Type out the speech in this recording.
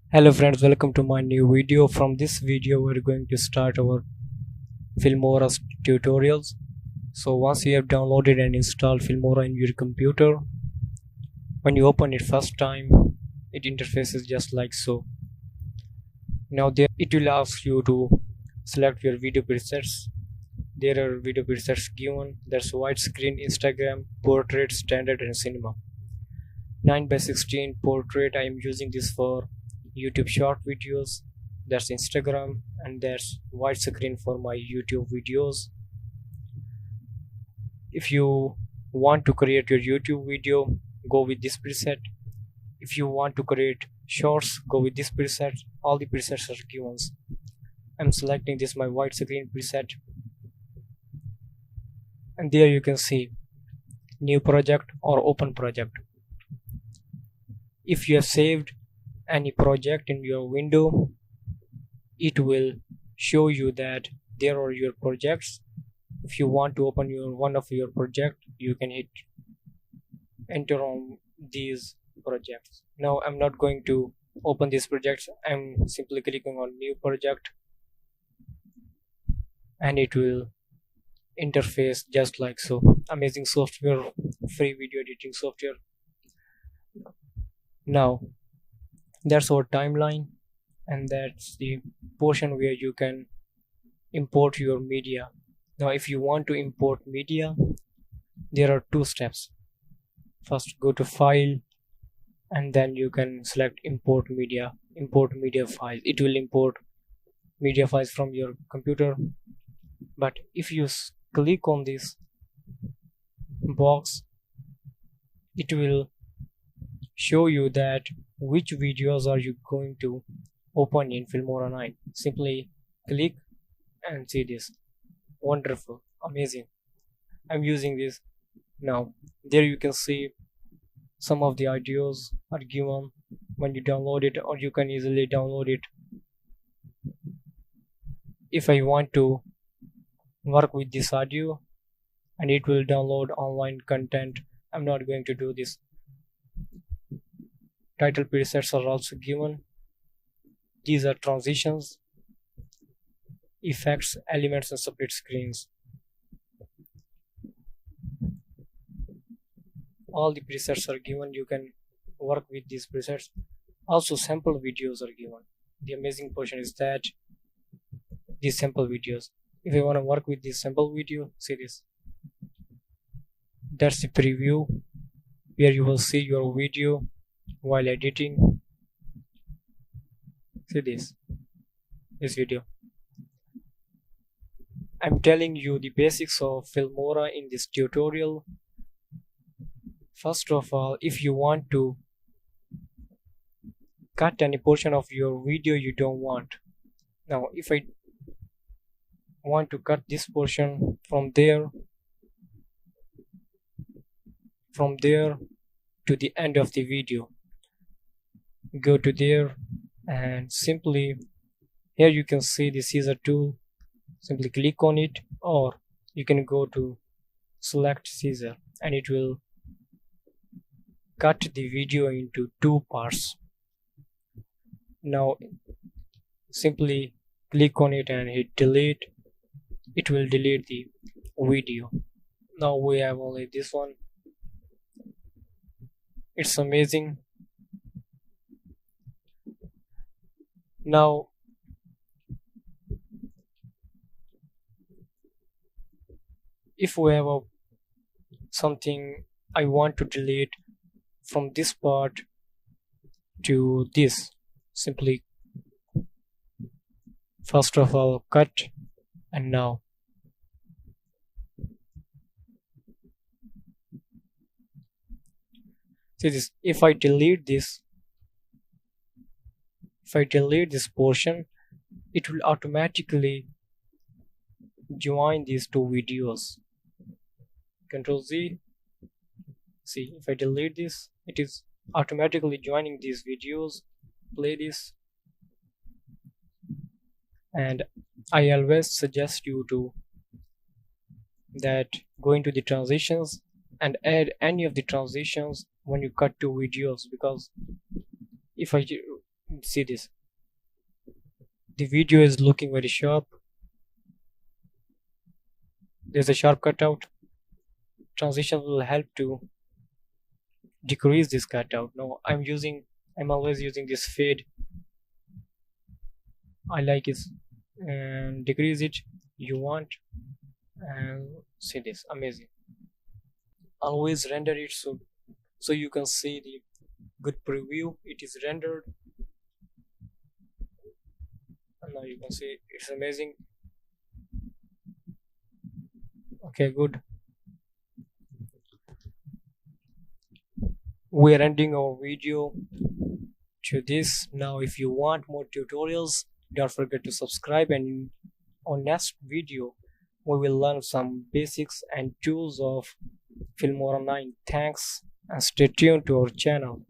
Hello friends, welcome to my new video. From this video we're going to start our Filmora tutorials. So once you have downloaded and installed Filmora in your computer, when you open it first time, it interfaces just like so. Now there it will ask you to select your video presets. There are video presets given. There's widescreen, Instagram, portrait, standard and cinema. 9:16 portrait, I am using this for YouTube short videos. That's Instagram, and that's widescreen for my YouTube videos. If you want to create your YouTube video, go with this preset. If you want to create shorts, go with this preset. All the presets are given. I'm selecting this my widescreen preset, and there you can see new project or open project. If you have saved any project in your window, it will show you that there are your projects. If you want to open one of your project, you can hit enter on these projects. Now I'm not going to open these projects. I'm simply clicking on new project, and it will interface just like so. Amazing software, free video editing software. Now that's our timeline, and that's the portion where you can import your media. Now if you want to import media, there are two steps. First, go to file, and then you can select import media file. It will import media files from your computer, but if you click on this box, it will show you that which videos are you going to open in Filmora 9. Simply click and see this. Wonderful, amazing. I'm using this now. There you can see some of the ideas are given when you download it, or you can easily download it. If I want to work with this audio and it will download online content, I'm not going to do this. Title presets are also given. These are transitions, effects, elements and split screens. All the presets are given. You can work with these presets. Also sample videos are given. The amazing portion is that these sample videos, if you want to work with this sample video, see this. That's the preview where you will see your video while editing. See this video. I'm telling you the basics of Filmora in this tutorial. First of all, if you want to cut any portion of your video you don't want. Now if I want to cut this portion from there to the end of the video, go to there and simply here you can see the scissor tool. Simply click on it, or you can go to select scissor, and it will cut the video into two parts. Now simply click on it and hit delete. It will delete the video. Now we have only this one. It's amazing. Now if we have something I want to delete from this part to this, simply first of all cut, and now see this. If I delete this portion, it will automatically join these two videos. Control Z. See, if I delete this, it is automatically joining these videos. Play this, and I always suggest you to go into the transitions and add any of the transitions when you cut two videos, because if I See this, the video is looking very sharp. There's a sharp cutout. Transition will help to decrease this cutout. Now I'm always using this fade. I like it, and decrease it you want, and see this, amazing. Always render it so you can see the good preview. It is rendered, and now you can see it's amazing. Okay, good. We're ending our video to this. Now if you want more tutorials, don't forget to subscribe, and on next video we will learn some basics and tools of Filmora 9. Thanks, and stay tuned to our channel.